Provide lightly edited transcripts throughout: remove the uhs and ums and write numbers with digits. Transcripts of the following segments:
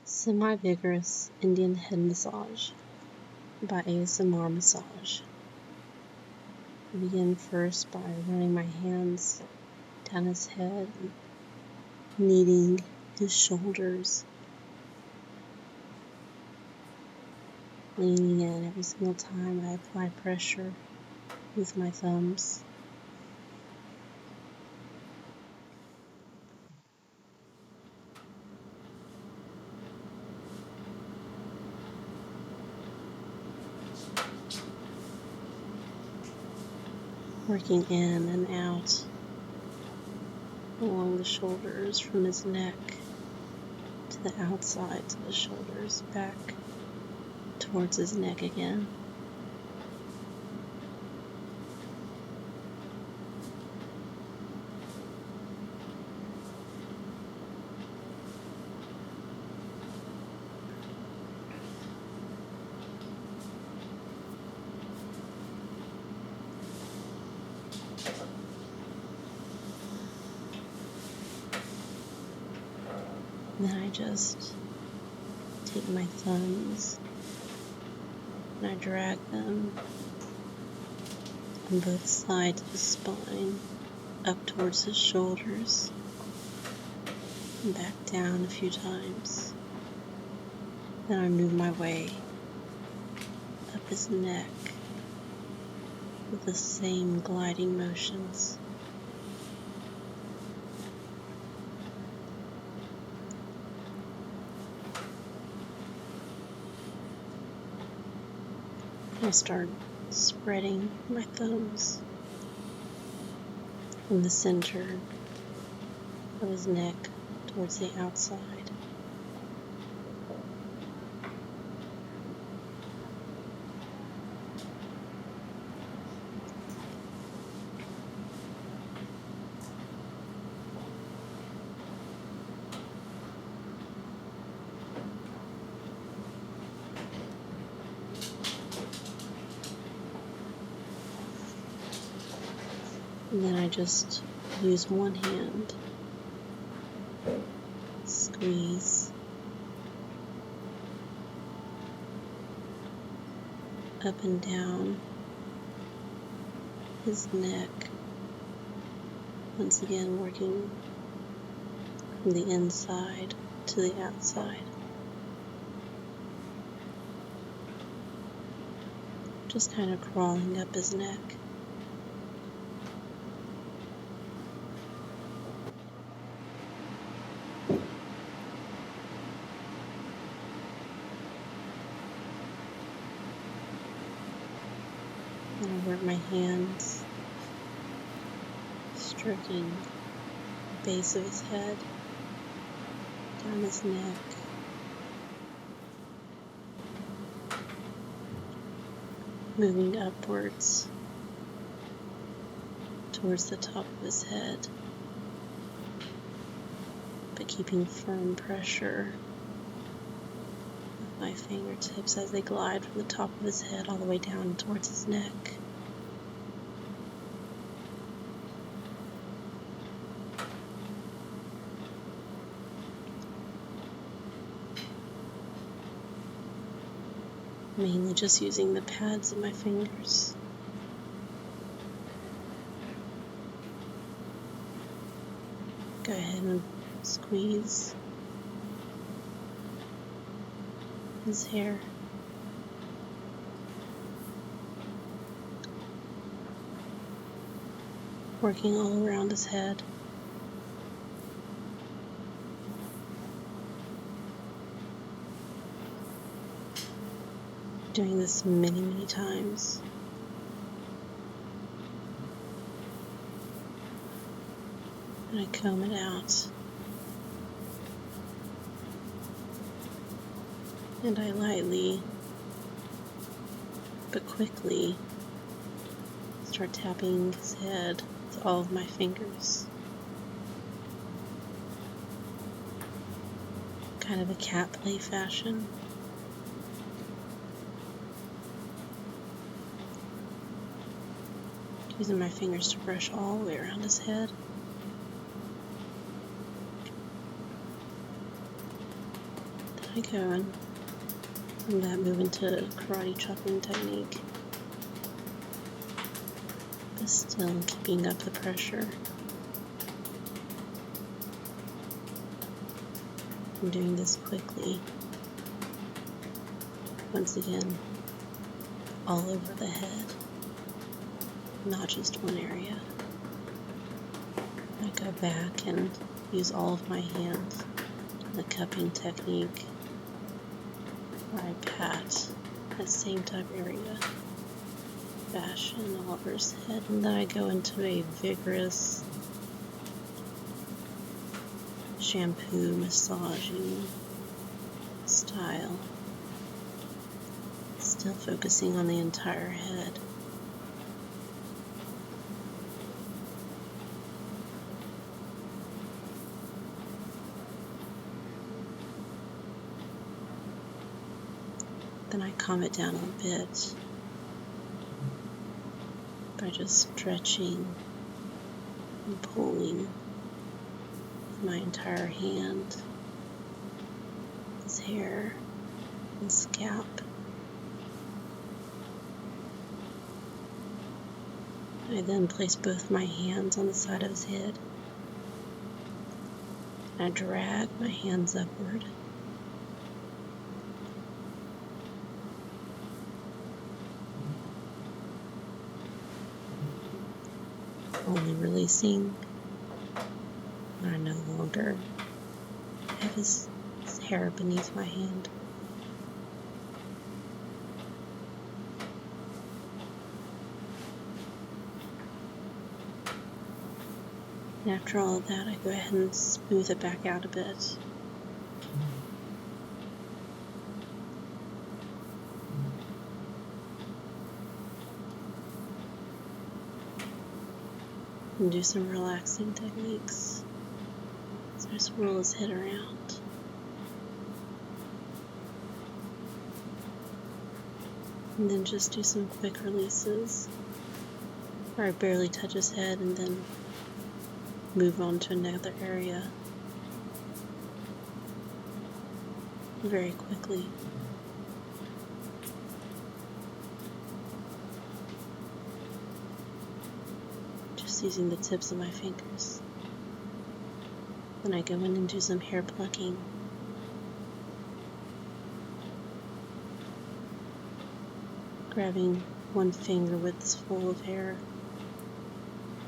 Semi-Vigorous Indian Head Massage by ASMrmassage. I begin first by running my hands down his head and kneading his shoulders, leaning in every single time I apply pressure with my thumbs. Working in and out along the shoulders from his neck to the outsides of his shoulders, back towards his neck again. And then I just take my thumbs and I drag them on both sides of the spine up towards his shoulders and back down a few times. Then I move my way up his neck with the same gliding motions. I start spreading my thumbs from the center of his neck towards the outside. And then I just use one hand, squeeze up and down his neck, once again working from the inside to the outside. Just kind of crawling up his neck. And I work my hands, stroking the base of his head, down his neck, moving upwards towards the top of his head, but keeping firm pressure with my fingertips as they glide from the top of his head all the way down towards his neck. Mainly just using the pads of my fingers. Go ahead and squeeze his hair. Working all around his head. Doing this many, many times. And I comb it out. And I lightly, but quickly, start tapping his head with all of my fingers. Kind of a cat play fashion. Using my fingers to brush all the way around his head. Then I go in from that move into karate chopping technique, but still keeping up the pressure. I'm doing this quickly. Once again, all over the head, not just one area. I go back and use all of my hands in the cupping technique where I pat that same type area, fashion Oliver's head, and then I go into a vigorous shampoo massaging style, still focusing on the entire head. Then I calm it down a bit by just stretching and pulling my entire hand, his hair and scalp. I then place both my hands on the side of his head. I drag my hands upward. Only releasing when I no longer have his hair beneath my hand. And after all of that, I go ahead and smooth it back out a bit. And do some relaxing techniques. So I swirl his head around. And then just do some quick releases where I barely touch his head and then move on to another area very quickly. Just using the tips of my fingers. Then I go in and do some hair plucking. Grabbing one finger with this full of hair,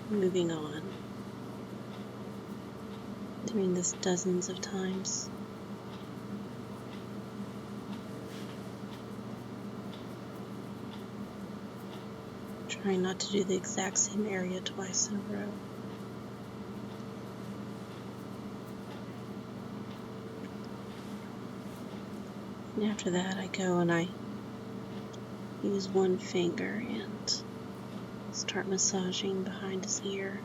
moving on. Doing this dozens of times. Trying not to do the exact same area twice in a row. And after that, I go and I use one finger and start massaging behind his ear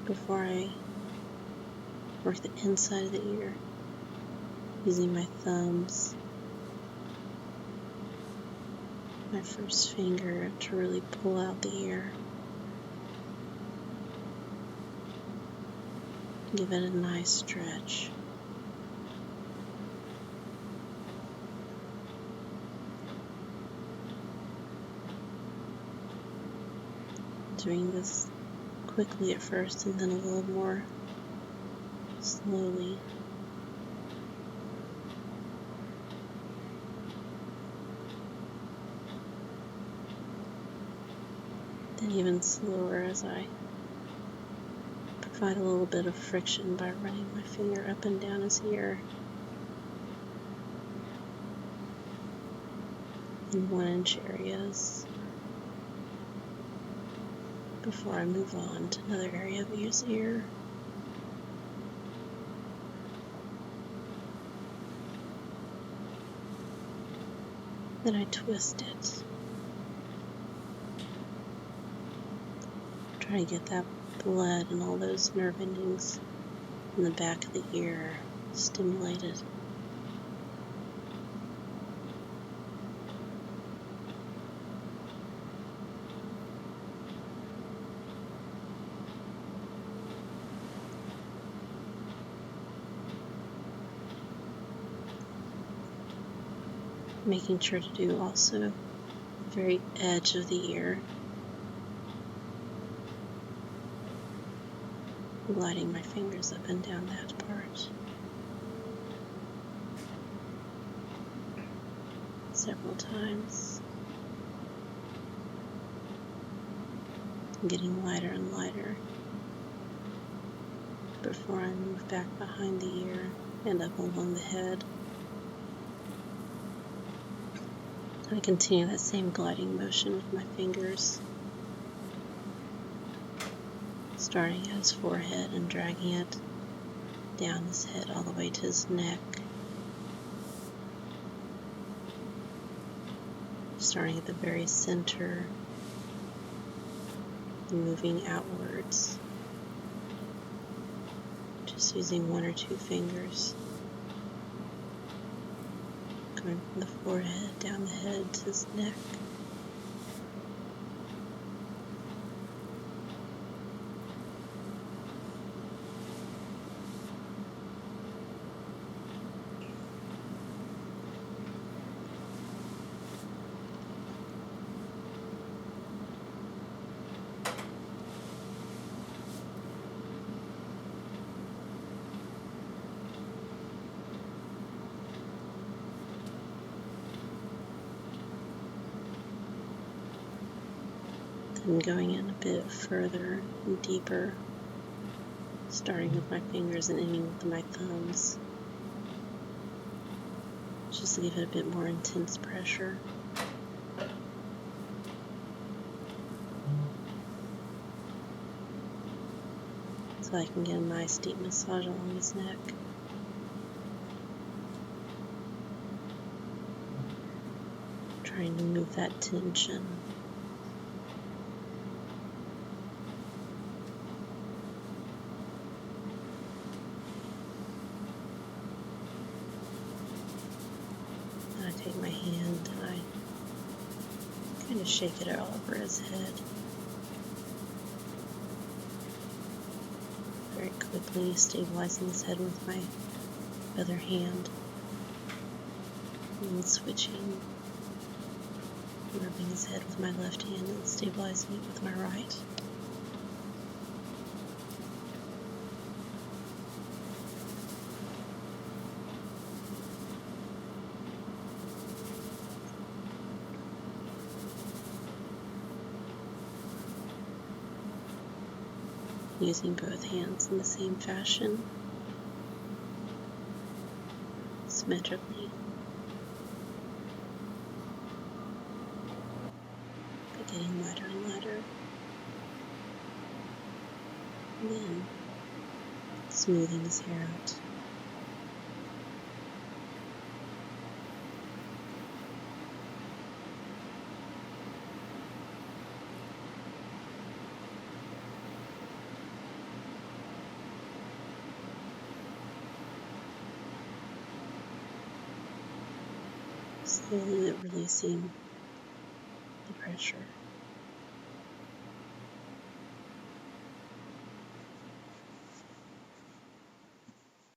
before I work the inside of the ear, using my thumbs, my first finger to really pull out the ear. Give it a nice stretch. Doing this quickly at first and then a little more slowly. Then even slower as I provide a little bit of friction by running my finger up and down his ear in 1-inch areas before I move on to another area of his ear. Then I twist it. Try to get that blood and all those nerve endings in the back of the ear stimulated. Making sure to do also the very edge of the ear. Gliding my fingers up and down that part several times. Getting lighter and lighter before I move back behind the ear and up along the head. I continue that same gliding motion with my fingers, starting at his forehead and dragging it down his head all the way to his neck, starting at the very center and moving outwards, just using one or two fingers, going from the forehead down the head to his neck. And going in a bit further and deeper, starting with my fingers and ending with my thumbs, just to give it a bit more intense pressure. So I can get a nice deep massage along his neck. Trying to move that tension. I take my hand and I kind of shake it all over his head. Very quickly stabilizing his head with my other hand. And switching, rubbing his head with my left hand and stabilizing it with my right. Using both hands in the same fashion, symmetrically, but getting lighter and lighter, and then smoothing his hair out. Slowly releasing the pressure.